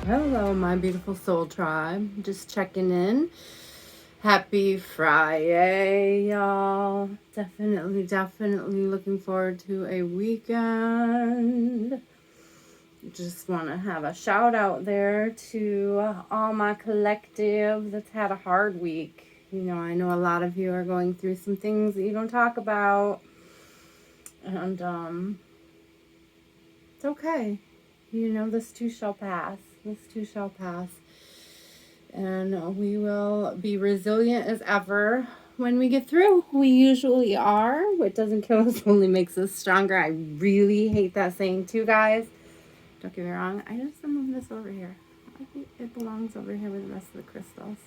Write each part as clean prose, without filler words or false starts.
Hello, my beautiful soul tribe. Just checking in. Happy Friday, y'all. Definitely looking forward to a weekend. Just want to have a shout out there to all my collective that's had a hard week. I know a lot of you are going through some things that you don't talk about. And it's okay. This too shall pass. This too shall pass. And we will be resilient as ever when we get through. We usually are. What doesn't kill us only makes us stronger. I really hate that saying too, guys. Don't get me wrong. I just move this over here. I think it belongs over here with the rest of the crystals.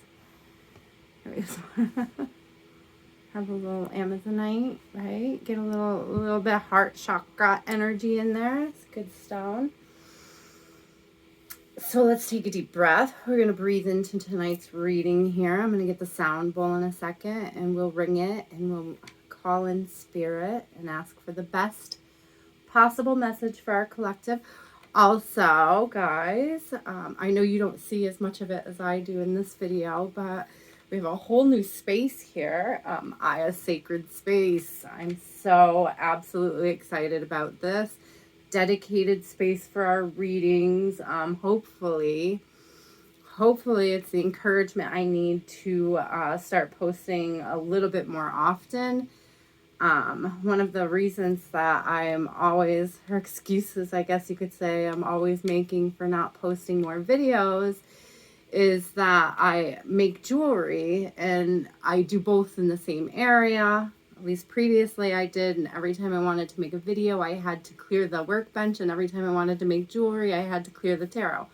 Have a little amazonite, right? Get a little bit of heart chakra energy in there. It's good stone. So let's take a deep breath. We're going to breathe into tonight's reading here. I'm going to get the sound bowl in a second and we'll ring it and we'll call in spirit and ask for the best possible message for our collective. Also, guys, I know you don't see as much of it as I do in this video, but we have a whole new space here, Aya's Sacred Space. I'm so absolutely excited about this. Dedicated space for our readings. Hopefully it's the encouragement I need to start posting a little bit more often. One of the reasons that I am always, or excuses I guess you could say, I'm always making for not posting more videos is that I make jewelry and I do both in the same area. At least previously I did, and every time I wanted to make a video I had to clear the workbench, and every time I wanted to make jewelry I had to clear the tarot.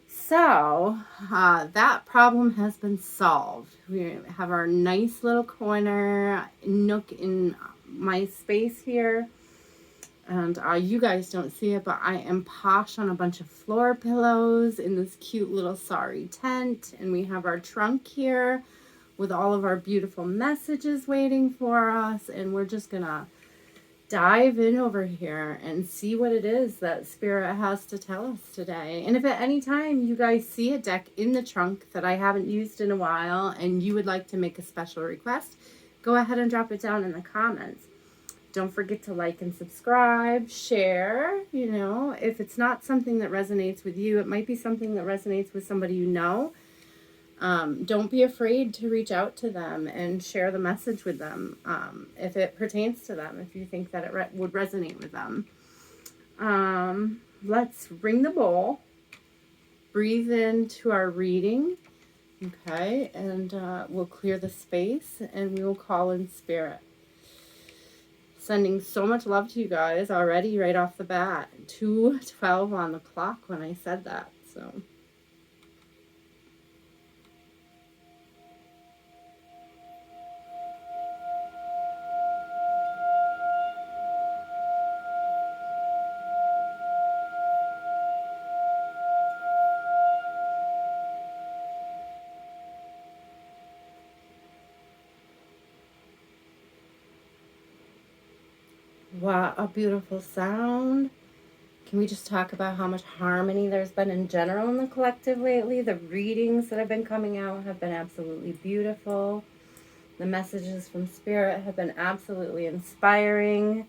So that problem has been solved. We have our nice little corner nook in my space here, and you guys don't see it, but I am posh on a bunch of floor pillows in this cute little sari tent, and we have our trunk here with all of our beautiful messages waiting for us, and we're just gonna dive in over here and see what it is that Spirit has to tell us today. And if at any time you guys see a deck in the trunk that I haven't used in a while and you would like to make a special request, go ahead and drop it down in the comments. Don't forget to like and subscribe, share. If it's not something that resonates with you, it might be something that resonates with somebody you know. Don't be afraid to reach out to them and share the message with them if it pertains to them, if you think that it would resonate with them. Let's ring the bowl, breathe into our reading, okay, and we'll clear the space and we will call in spirit. Sending so much love to you guys already right off the bat. 2:12 on the clock when I said that, so... Wow, a beautiful sound. Can we just talk about how much harmony there's been in general in the collective lately? The readings that have been coming out have been absolutely beautiful. The messages from Spirit have been absolutely inspiring.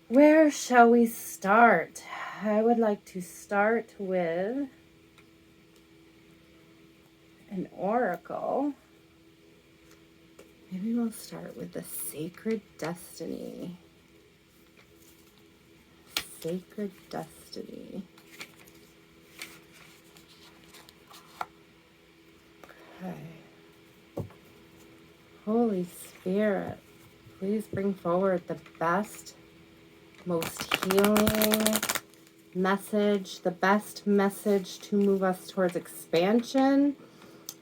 Where shall we start? I would like to start with an oracle. Maybe we'll start with the Sacred Destiny. Sacred Destiny. Okay. Holy Spirit, please bring forward the best, most healing message, the best message to move us towards expansion.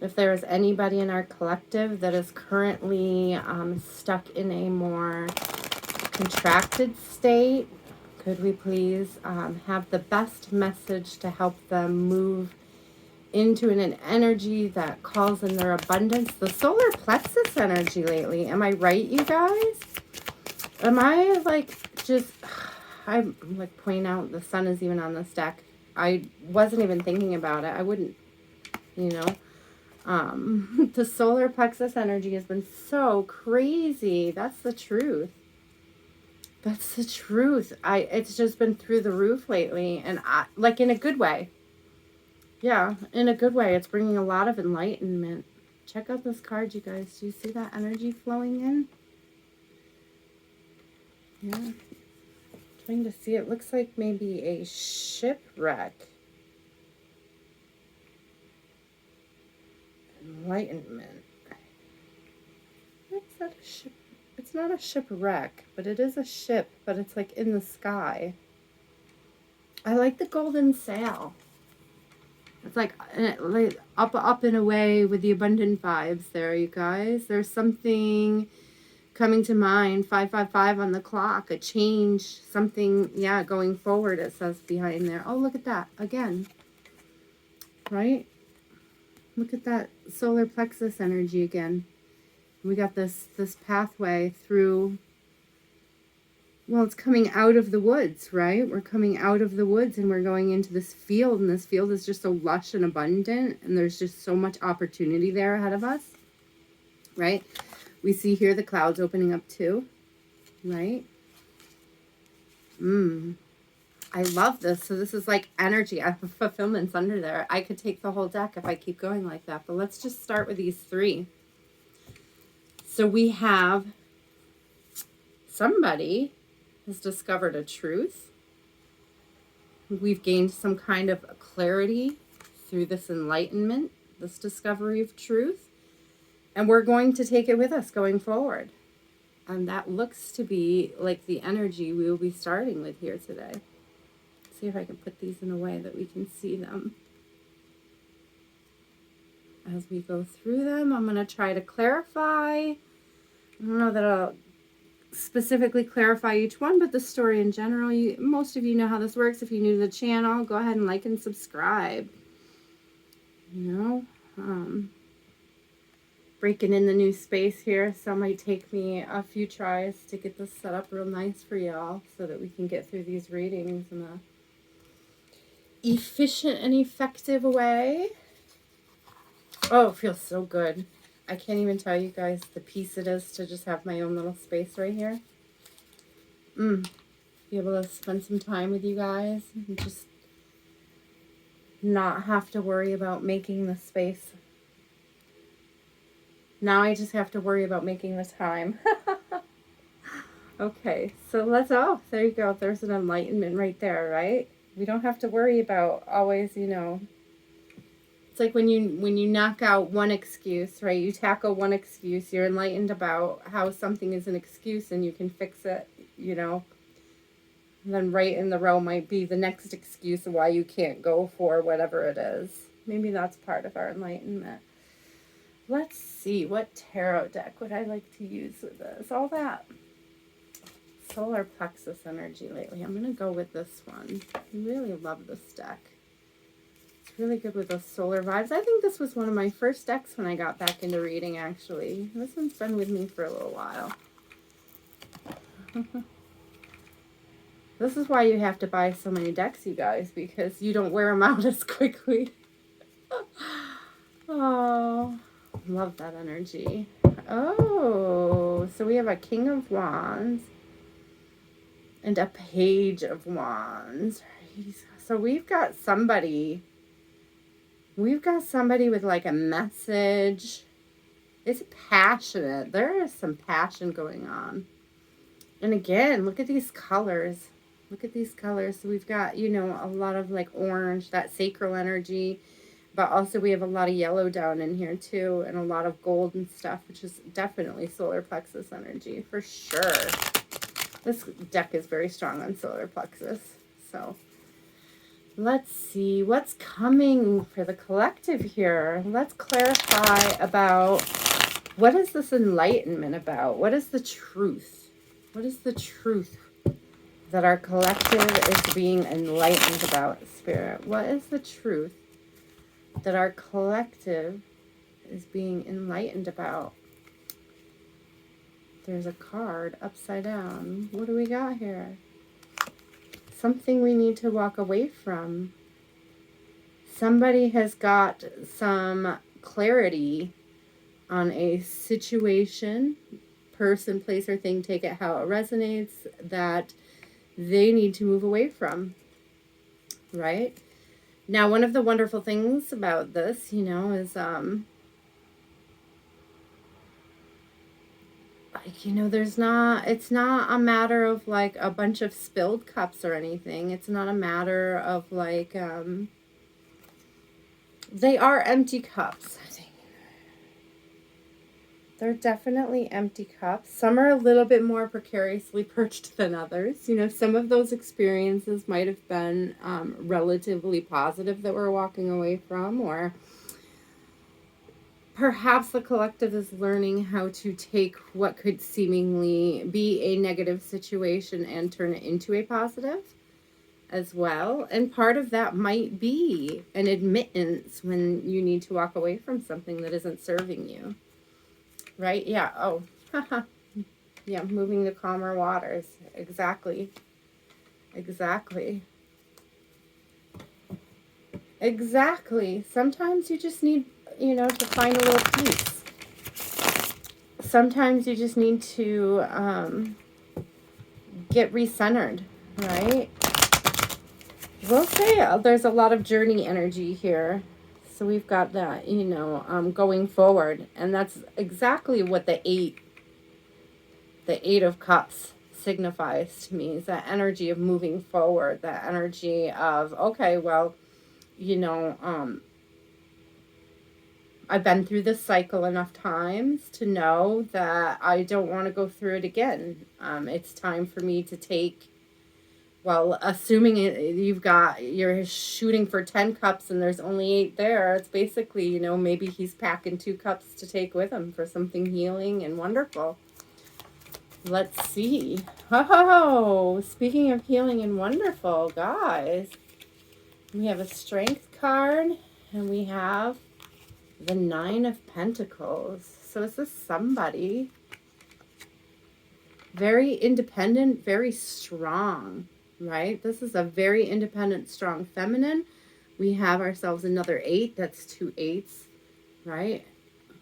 If there is anybody in our collective that is currently stuck in a more contracted state, could we please have the best message to help them move into an energy that calls in their abundance? The solar plexus energy lately. Am I right, you guys? Am I I'm like pointing out the sun is even on this deck. I wasn't even thinking about it. I wouldn't, you know. The solar plexus energy has been so crazy. That's the truth. That's the truth. It's just been through the roof lately, and like in a good way. Yeah, in a good way. It's bringing a lot of enlightenment. Check out this card, you guys. Do you see that energy flowing in? Yeah. Trying to see. It looks like maybe a shipwreck. Enlightenment. What's that? A ship? It's not a shipwreck, but it is a ship, but it's like in the sky. I like the golden sail. It's like up and away with the abundant vibes there, you guys. There's something coming to mind. 555 on the clock. A change. Something, yeah, going forward, it says behind there. Oh, look at that. Again. Right? Look at that solar plexus energy again. We got this pathway through. Well, it's coming out of the woods, right? We're coming out of the woods and we're going into this field, and this field is just so lush and abundant, and there's just so much opportunity there ahead of us, right? We see here the clouds opening up too, right? I love this. So this is like energy. I have fulfillments under there. I could take the whole deck if I keep going like that, but let's just start with these three. So we have somebody has discovered a truth. We've gained some kind of clarity through this enlightenment, this discovery of truth, and we're going to take it with us going forward. And that looks to be like the energy we will be starting with here today. See if I can put these in a way that we can see them. As we go through them, I'm going to try to clarify. I don't know that I'll specifically clarify each one, but the story in general, most of you know how this works. If you're new to the channel, go ahead and like and subscribe. You know, breaking in the new space here, so it might take me a few tries to get this set up real nice for y'all so that we can get through these readings in a efficient and effective way. Oh, it feels so good. I can't even tell you guys the peace it is to just have my own little space right here. Be able to spend some time with you guys and just not have to worry about making the space. Now I just have to worry about making the time. Okay, so oh, there you go. There's an enlightenment right there, right? We don't have to worry about always, you know. It's like when you knock out one excuse, right? You tackle one excuse, you're enlightened about how something is an excuse and you can fix it, you know. And then right in the row might be the next excuse of why you can't go for whatever it is. Maybe that's part of our enlightenment. Let's see, what tarot deck would I like to use with this? All that solar plexus energy lately. I'm going to go with this one. I really love this deck. It's really good with those solar vibes. I think this was one of my first decks when I got back into reading, actually. This one's been with me for a little while. This is why you have to buy so many decks, you guys, because you don't wear them out as quickly. Oh, love that energy. Oh, so we have a King of Wands and a Page of Wands. So we've got somebody with like a message. It's passionate. There is some passion going on. And again, look at these colors. Look at these colors. So we've got, you know, a lot of like orange, that sacral energy. But also we have a lot of yellow down in here too. And a lot of gold and stuff, which is definitely solar plexus energy for sure. This deck is very strong on solar plexus. So let's see what's coming for the collective here. Let's clarify about what is this enlightenment about? What is the truth? What is the truth that our collective is being enlightened about, Spirit? What is the truth that our collective is being enlightened about? There's a card upside down. What do we got here? Something we need to walk away from. somebody has got some clarity on a situation, person, place, or thing, take it how it resonates, that they need to move away from, right? Now, one of the wonderful things about this, is, it's not a matter of like a bunch of spilled cups or anything. It's not a matter of like, they are empty cups. They're definitely empty cups. Some are a little bit more precariously perched than others. Some of those experiences might have been relatively positive that we're walking away from, or perhaps the collective is learning how to take what could seemingly be a negative situation and turn it into a positive as well. And part of that might be an admittance when you need to walk away from something that isn't serving you. Right? Yeah. Oh, yeah. Moving to calmer waters. Exactly. Sometimes you just need, to find a little peace. Sometimes you just need to get recentered, right? We'll say there's a lot of journey energy here. So we've got that, going forward. And that's exactly what the eight of cups signifies to me, is that energy of moving forward, that energy of, okay, well, I've been through this cycle enough times to know that I don't want to go through it again. It's time for me to take, well, assuming you're shooting for 10 cups and there's only 8 there, it's basically, maybe he's packing 2 cups to take with him for something healing and wonderful. Let's see. Oh, speaking of healing and wonderful, guys, we have a strength card and we have the 9 of Pentacles. So is this somebody very independent, very strong, right? This is a very independent, strong feminine. We have ourselves another 8. That's 2 8s, right?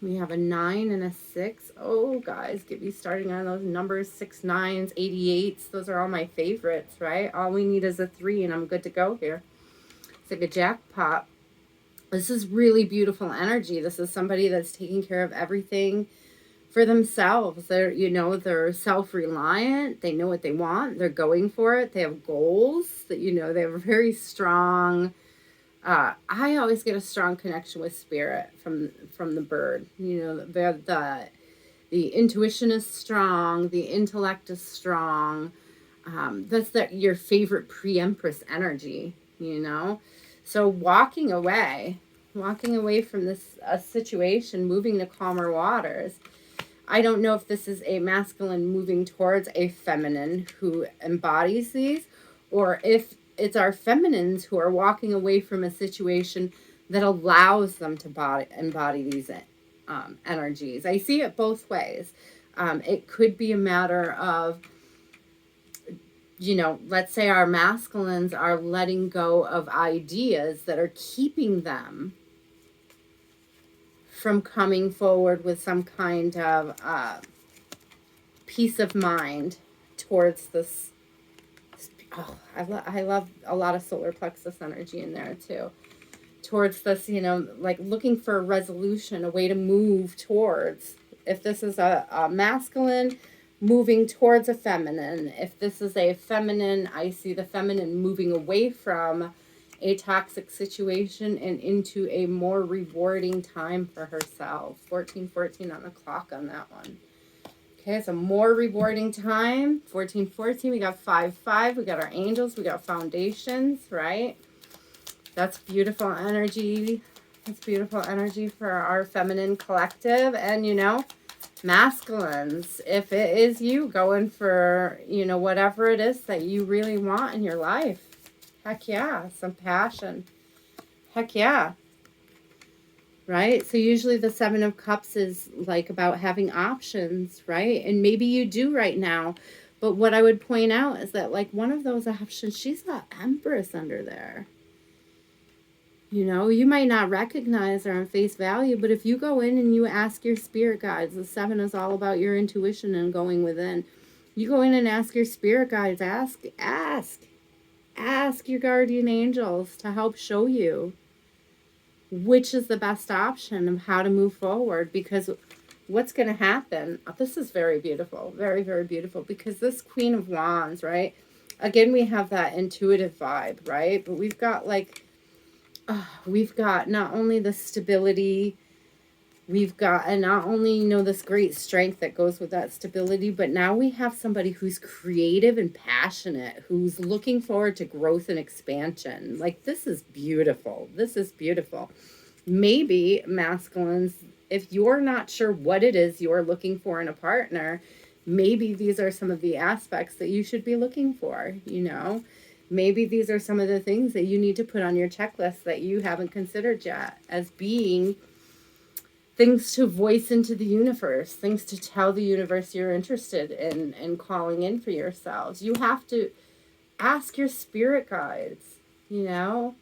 We have a 9 and a 6. Oh, guys, get me starting on those numbers. 6 9s, 88s. Those are all my favorites, right? All we need is a 3 and I'm good to go here. It's like a jackpot. This is really beautiful energy. This is somebody that's taking care of everything for themselves. They're self-reliant. They know what they want. They're going for it. They have goals that, they have a very strong, I always get a strong connection with spirit from the bird. The intuition is strong. The intellect is strong. That's your favorite pre-empress energy, So walking away from this situation, moving to calmer waters. I don't know if this is a masculine moving towards a feminine who embodies these, or if it's our feminines who are walking away from a situation that allows them to embody these energies. I see it both ways. It could be a matter of, let's say our masculines are letting go of ideas that are keeping them from coming forward with some kind of peace of mind towards this. Oh, I love a lot of solar plexus energy in there too. Towards this, like looking for a resolution, a way to move towards. If this is a masculine, moving towards a feminine. If this is a feminine, I see the feminine moving away from a toxic situation and into a more rewarding time for herself. 1414 on the clock on that one. Okay, it's a more rewarding time. 1414, we got 5-5, we got our angels, we got foundations, right? That's beautiful energy. That's beautiful energy for our feminine collective. And, masculines, if it is you going for, whatever it is that you really want in your life. Heck yeah, some passion. Heck yeah. Right? So usually the 7 of Cups is like about having options, right? And maybe you do right now. But what I would point out is that like one of those options, she's got Empress under there. You know, you might not recognize or on face value, but if you go in and you ask your spirit guides, the 7 is all about your intuition and going within. You go in and ask your spirit guides, ask your guardian angels to help show you which is the best option of how to move forward, because what's going to happen, this is very beautiful, very, very beautiful, because this Queen of Wands, right? Again, we have that intuitive vibe, right? But we've got we've got not only the stability, we've got, and not only, you know, this great strength that goes with that stability, but now we have somebody who's creative and passionate, who's looking forward to growth and expansion. Like, this is beautiful. This is beautiful. Maybe, masculines, if you're not sure what it is you're looking for in a partner, maybe these are some of the aspects that you should be looking for, you know? Maybe these are some of the things that you need to put on your checklist that you haven't considered yet as being things to voice into the universe, things to tell the universe you're interested in calling in for yourselves. You have to ask your spirit guides, you know?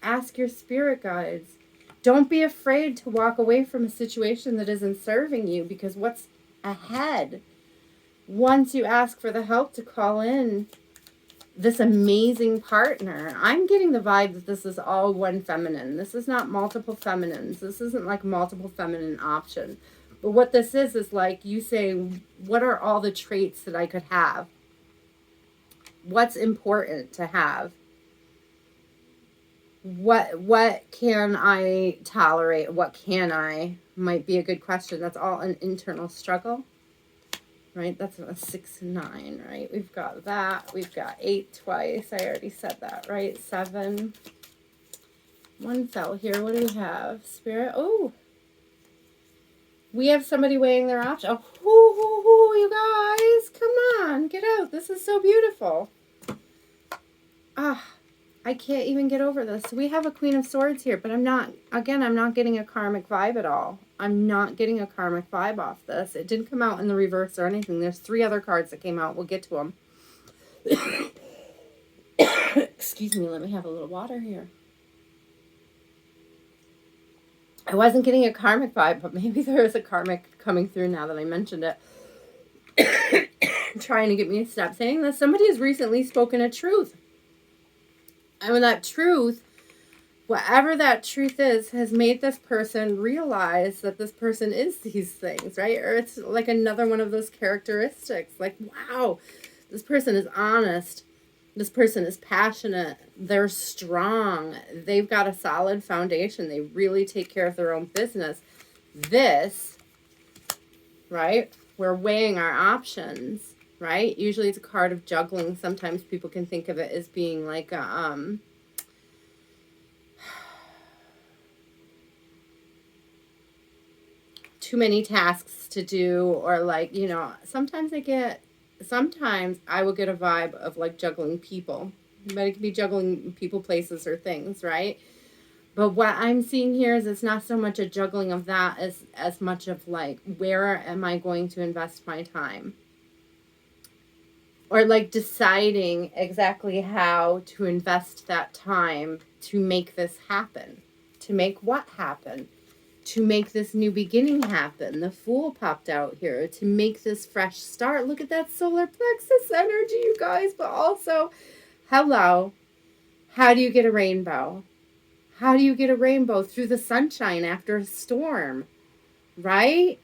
Ask your spirit guides. Don't be afraid to walk away from a situation that isn't serving you, because what's ahead, once you ask for the help to call in this amazing partner. I'm getting the vibe that this is all one feminine. This is not multiple feminines. This isn't like multiple feminine option. But what this is like you say, what are all the traits that I could have? What's important to have? What can I tolerate? What can I? Might be a good question. That's all an internal struggle. Right, that's a 6 and 9, right? We've got that. We've got 8 twice. I already said that, right? 7. 1 fell here. What do we have? Spirit. Oh, we have somebody weighing their option. Oh, you guys, come on, get out. This is so beautiful. I can't even get over this. We have a Queen of Swords here, but I'm not getting a karmic vibe at all. I'm not getting a karmic vibe off this. It didn't come out in the reverse or anything. There's 3 other cards that came out. We'll get to them. Excuse me, let me have a little water here. I wasn't getting a karmic vibe, but maybe there is a karmic coming through now that I mentioned it. Trying to get me to stop saying this. Somebody has recently spoken a truth. And when that truth, whatever that truth is, has made this person realize that this person is these things, right? Or it's like another one of those characteristics. Like, wow, this person is honest. This person is passionate. They're strong. They've got a solid foundation. They really take care of their own business. This, right? We're weighing our options, right? Usually it's a card of juggling. Sometimes people can think of it as being like a, too many tasks to do, or like, you know, sometimes I will get a vibe of like juggling people, but it can be juggling people, places, or things, right? But what I'm seeing here is it's not so much a juggling of that as much of like, where am I going to invest my time? Or like deciding exactly how to invest that time to make this happen. To make what happen? To make this new beginning happen. The Fool popped out here. To make this fresh start. Look at that solar plexus energy, you guys. But also, hello. How do you get a rainbow? How do you get a rainbow? Through the sunshine after a storm. Right?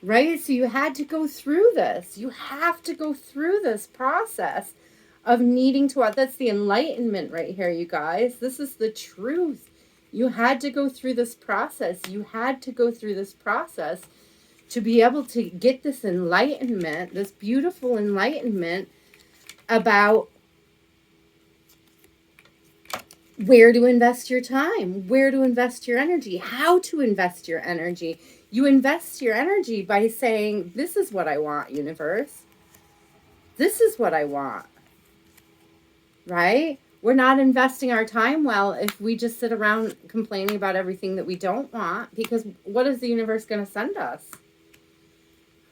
Right? So you had to go through this. You have to go through this process of needing to... That's the enlightenment right here, you guys. This is the truth. You had to go through this process. You had to go through this process to be able to get this enlightenment, this beautiful enlightenment about where to invest your time, where to invest your energy, how to invest your energy. You invest your energy by saying, this is what I want, universe. This is what I want. Right? We're not investing our time well if we just sit around complaining about everything that we don't want, because what is the universe going to send us?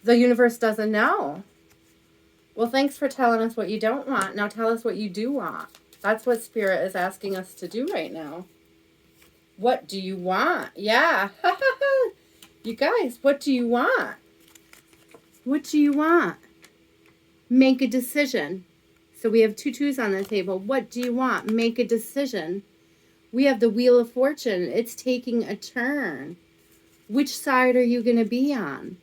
The universe doesn't know. Well, thanks for telling us what you don't want. Now tell us what you do want. That's what Spirit is asking us to do right now. What do you want? Yeah. You guys, what do you want? What do you want? Make a decision. So we have 2 2s on the table. What do you want? Make a decision. We have the Wheel of Fortune. It's taking a turn. Which side are you going to be on?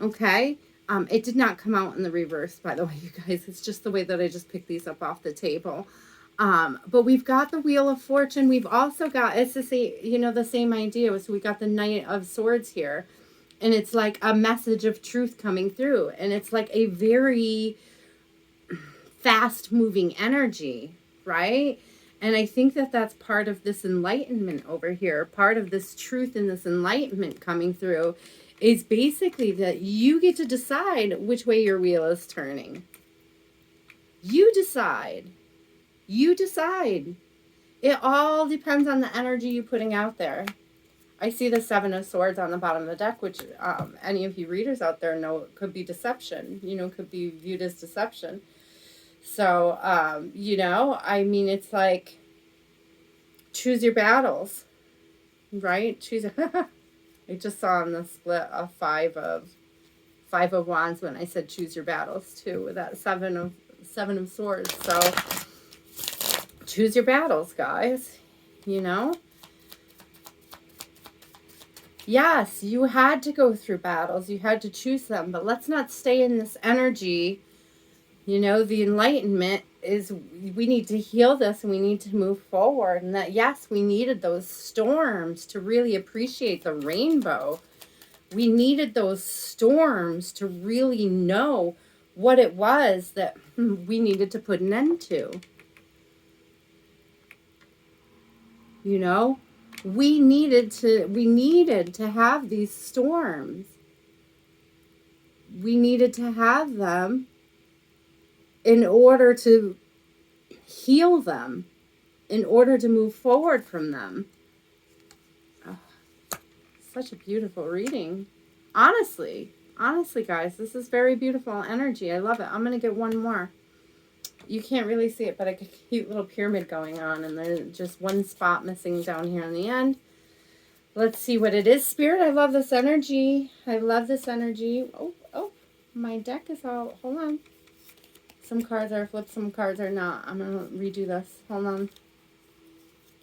Okay. It did not come out in the reverse, by the way, you guys. It's just the way that I just picked these up off the table. But we've got the Wheel of Fortune. We've also got, it's the same, the same idea. So we got the Knight of Swords here. And it's like a message of truth coming through. And it's like a very fast moving energy, right? And I think that that's part of this enlightenment over here. Part of this truth and this enlightenment coming through is basically that you get to decide which way your wheel is turning. You decide. You decide. It all depends on the energy you're putting out there. I see the 7 of Swords on the bottom of the deck, which any of you readers out there know could be deception. Could be viewed as deception. So, I mean, it's like, choose your battles, right? I just saw on the split a 5 of Wands when I said choose your battles too, with that 7 of Swords. So, choose your battles, guys, Yes, you had to go through battles. You had to choose them. But let's not stay in this energy. The enlightenment is we need to heal this and we need to move forward. And that, yes, we needed those storms to really appreciate the rainbow. We needed those storms to really know what it was that we needed to put an end to. We needed to have these storms. We needed to have them in order to heal them, in order to move forward from them. Oh, such a beautiful reading. Honestly, guys, this is very beautiful energy. I love it. I'm going to get one more. You can't really see it, but a cute little pyramid going on, and there's just one spot missing down here on the end. Let's see what it is. Spirit, I love this energy. I love this energy. Oh, my deck is all, hold on. Some cards are flipped, some cards are not. I'm going to redo this. Hold on.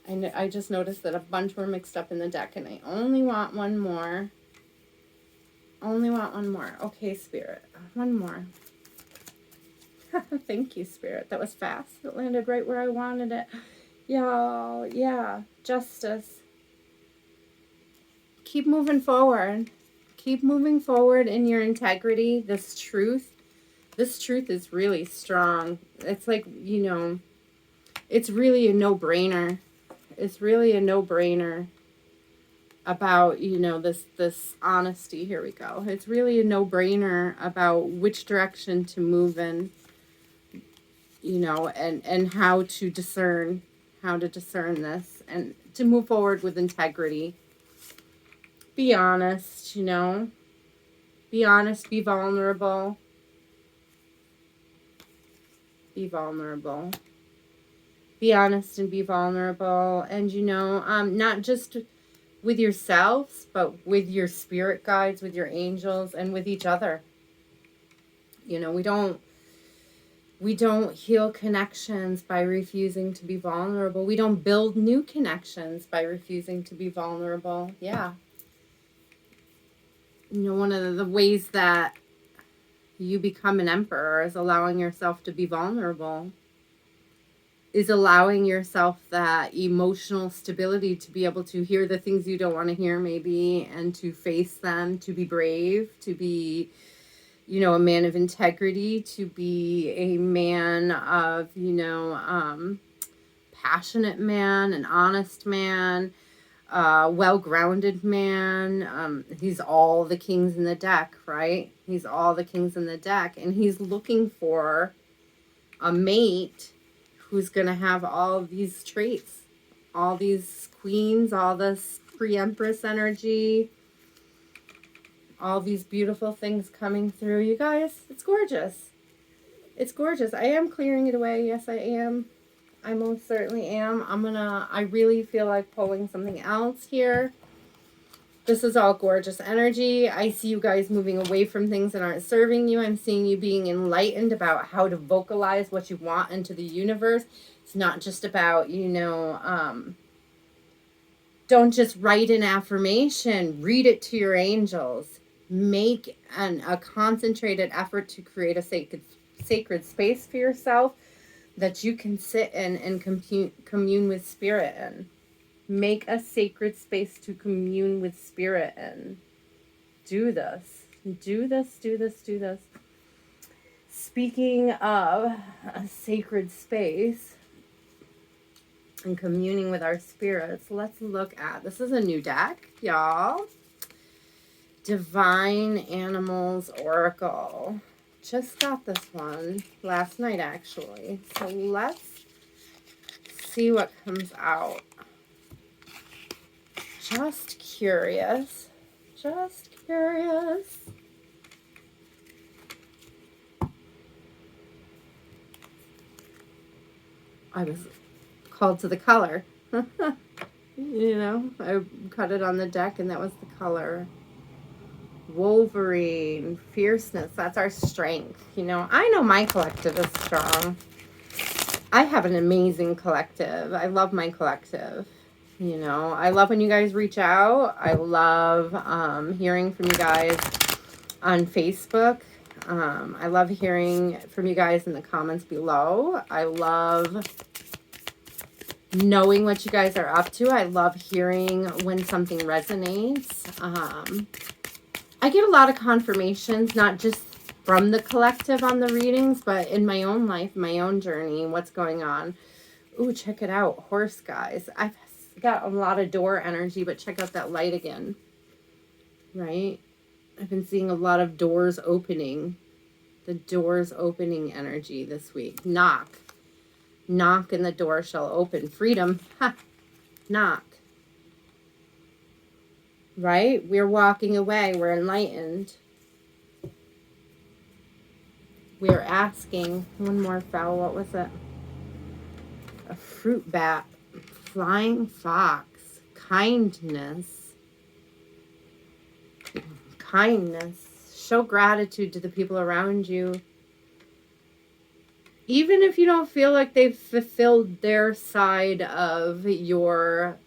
I just noticed that a bunch were mixed up in the deck, and I only want one more. Okay, Spirit. One more. Thank you, Spirit. That was fast. It landed right where I wanted it. Y'all, yeah. Justice. Keep moving forward. Keep moving forward in your integrity. This truth is really strong. It's like, it's really a no-brainer. It's really a no-brainer about, this honesty. Here we go. It's really a no-brainer about which direction to move in. And how to discern this and to move forward with integrity. Be honest, be honest, be vulnerable. Be vulnerable. Be honest and be vulnerable. And, not just with yourselves, but with your spirit guides, with your angels, and with each other. We don't heal connections by refusing to be vulnerable. We don't build new connections by refusing to be vulnerable. Yeah. One of the ways that you become an emperor is allowing yourself to be vulnerable. Is allowing yourself that emotional stability to be able to hear the things you don't want to hear maybe, and to face them, to be brave, to be a man of integrity, to be a man of, passionate man, an honest man, well-grounded man. He's all the kings in the deck, right? He's all the kings in the deck, and he's looking for a mate who's going to have all these traits, all these queens, all this pre-empress energy, all these beautiful things coming through. You guys, it's gorgeous. It's gorgeous. I am clearing it away. Yes, I am. I most certainly am. I really feel like pulling something else here. This is all gorgeous energy. I see you guys moving away from things that aren't serving you. I'm seeing you being enlightened about how to vocalize what you want into the universe. It's not just about, don't just write an affirmation. Read it to your angels. Make a concentrated effort to create a sacred space for yourself that you can sit in and commune with spirit in. Make a sacred space to commune with spirit in. Do this. Do this, do this, do this. Speaking of a sacred space and communing with our spirits, let's look at, this is a new deck, y'all. Divine Animals Oracle. Just got this one last night, actually. So let's see what comes out. Just curious. Just curious. I was called to the color. I cut it on the deck and that was the color. Wolverine, fierceness, that's our strength. I know my collective is strong. I have an amazing collective. I love my collective. I love when you guys reach out. I love hearing from you guys on Facebook. I love hearing from you guys in the comments below. I love knowing what you guys are up to. I love hearing when something resonates. I get a lot of confirmations, not just from the collective on the readings, but in my own life, my own journey, what's going on. Ooh, check it out. Horse, guys. I've got a lot of door energy, but check out that light again. Right? I've been seeing a lot of doors opening. The doors opening energy this week. Knock. Knock and the door shall open. Freedom. Ha. Knock. Right? We're walking away. We're enlightened. We're asking. One more fowl. What was it? A fruit bat. Flying fox. Kindness. Kindness. Show gratitude to the people around you. Even if you don't feel like they've fulfilled their side of your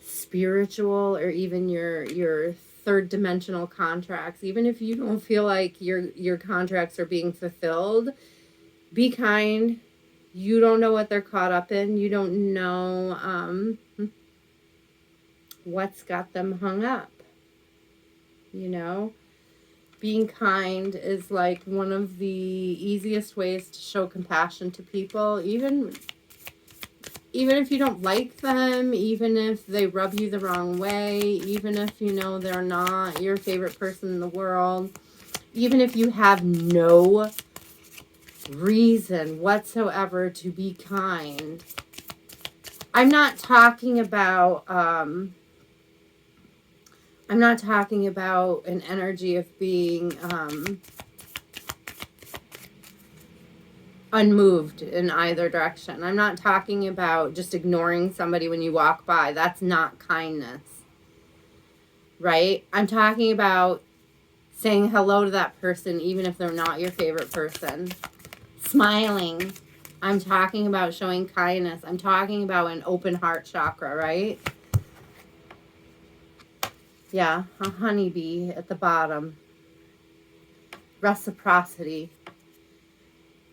spiritual or even your third dimensional contracts, even if you don't feel like your contracts are being fulfilled, be kind. You don't know what they're caught up in. You don't know what's got them hung up. Being kind is like one of the easiest ways to show compassion to people, even if you don't like them, even if they rub you the wrong way, even if they're not your favorite person in the world, even if you have no reason whatsoever to be kind. I'm not talking about an energy of being unmoved in either direction. I'm not talking about just ignoring somebody when you walk by. That's not kindness. Right? I'm talking about saying hello to that person even if they're not your favorite person. Smiling. I'm talking about showing kindness. I'm talking about an open heart chakra, right? Yeah, a honeybee at the bottom. Reciprocity.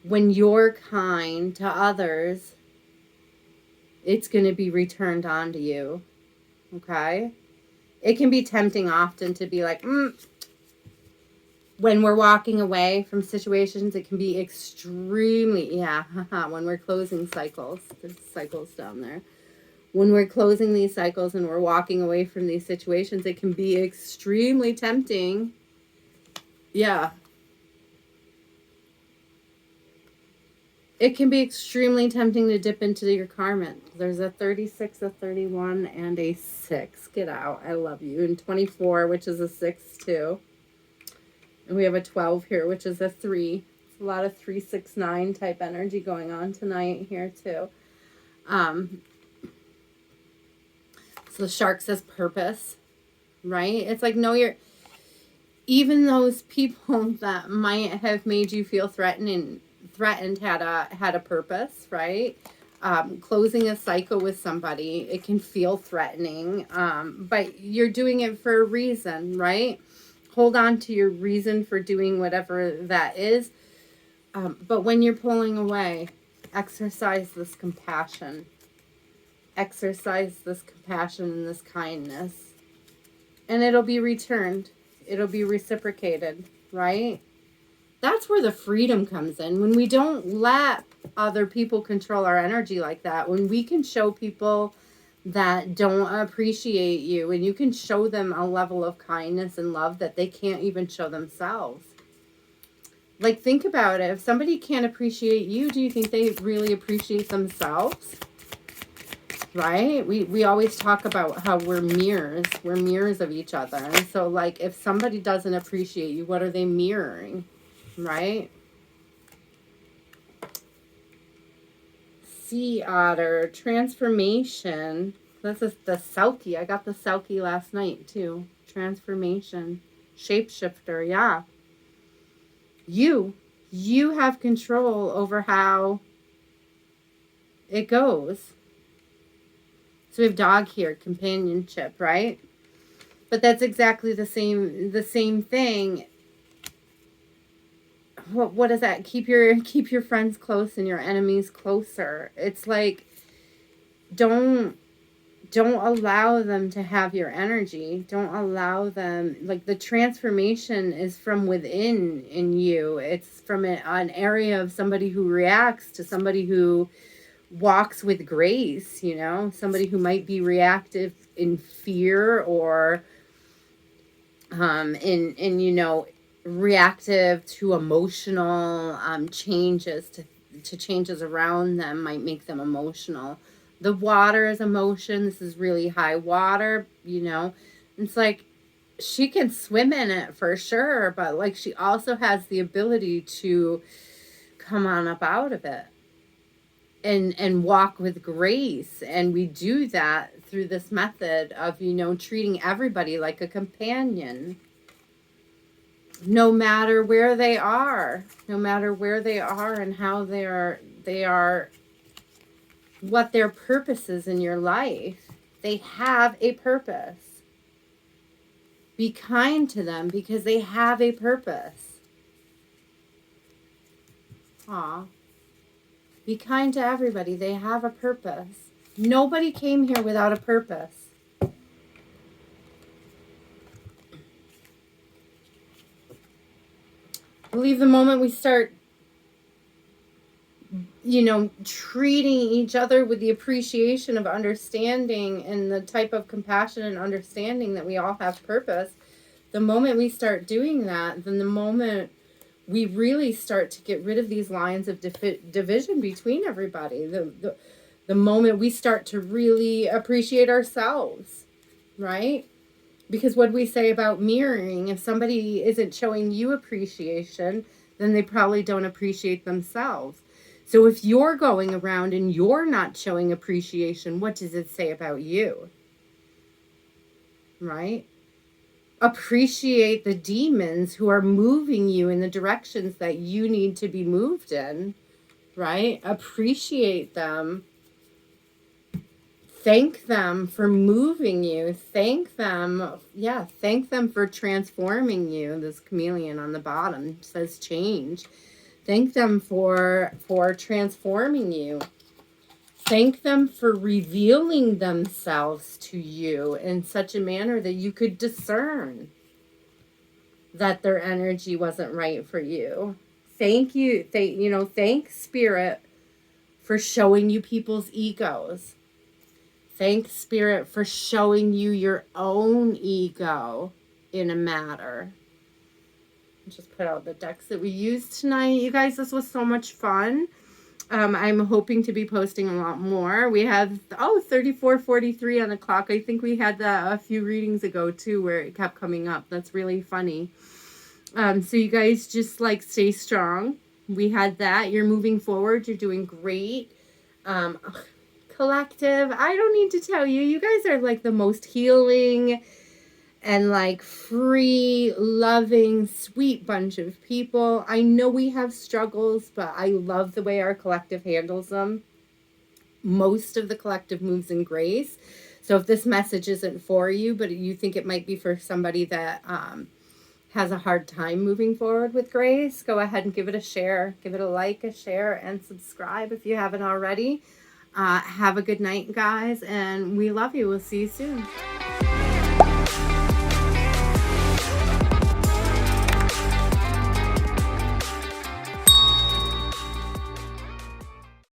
When you're kind to others, it's going to be returned onto you. Okay? It can be tempting often to be like, when we're walking away from situations, it can be extremely, when we're closing cycles. There's cycles down there. When we're closing these cycles and we're walking away from these situations, it can be extremely tempting. Yeah. It can be extremely tempting to dip into your karma. There's a 36, a 31, and a 6. Get out. I love you. And 24, which is a 6 too. And we have a 12 here, which is a 3. A lot of 369 type energy going on tonight here too. So the shark says purpose, right? It's like, no, even those people that might have made you feel threatened had a purpose, right? Closing a cycle with somebody, it can feel threatening, but you're doing it for a reason, right? Hold on to your reason for doing whatever that is. But when you're pulling away, exercise this compassion. Exercise this compassion and this kindness. And it'll be returned. It'll be reciprocated, right? That's where the freedom comes in. When we don't let other people control our energy like that. When we can show people that don't appreciate you, and you can show them a level of kindness and love that they can't even show themselves. Like, think about it. If somebody can't appreciate you, do you think they really appreciate themselves? Right? We always talk about how we're mirrors. We're mirrors of each other. And so, like, if somebody doesn't appreciate you, what are they mirroring? Right? Sea otter, transformation. This is the Selkie. I got the Selkie last night, too. Transformation. Shapeshifter, yeah. You have control over how it goes. So we have dog here, companionship, right? But that's exactly the same thing. What is that? Keep your friends close and your enemies closer. It's like, don't allow them to have your energy. Don't allow them, like, the transformation is from within in you. It's from an area of somebody who reacts to somebody who walks with grace, you know, somebody who might be reactive in fear or in you know, reactive to emotional changes, to changes around them might make them emotional. The water is emotion. This is really high water, you know. It's like, she can swim in it for sure, but like, she also has the ability to come on up out of it and walk with grace. And we do that through this method of, you know, treating everybody like a companion, no matter where they are, and how they are, what their purpose is in your life. They have a purpose. Be kind to them because they have a purpose. Aw. Be kind to everybody. They have a purpose. Nobody came here without a purpose. I believe the moment we start, you know, treating each other with the appreciation of understanding and the type of compassion and understanding that we all have purpose, the moment we start doing that, then the moment we really start to get rid of these lines of division between everybody. The moment we start to really appreciate ourselves, right? Because what we say about mirroring, if somebody isn't showing you appreciation, then they probably don't appreciate themselves. So if you're going around and you're not showing appreciation, what does it say about you? Right? Appreciate the demons who are moving you in the directions that you need to be moved in, right? Appreciate them. Thank them for moving you. Thank them for transforming you. This chameleon on the bottom says change. Thank them for transforming you. Thank them for revealing themselves to you in such a manner that you could discern that their energy wasn't right for you. Thank Spirit for showing you people's egos. Thank Spirit for showing you your own ego in a matter. Just put out the decks that we used tonight. You guys, this was so much fun. I'm hoping to be posting a lot more. We have 34:43 on the clock. I think we had that a few readings ago too, where it kept coming up. That's really funny. So you guys just like stay strong. We had that. You're moving forward. You're doing great. Collective, I don't need to tell you. You guys are like the most healing and like free, loving, sweet bunch of people. I know we have struggles, but I love the way our collective handles them. Most of the collective moves in grace. So if this message isn't for you, but you think it might be for somebody that has a hard time moving forward with grace, go ahead and give it a share. Give it a like, a share, and subscribe if you haven't already. Have a good night, guys, and we love you. We'll see you soon.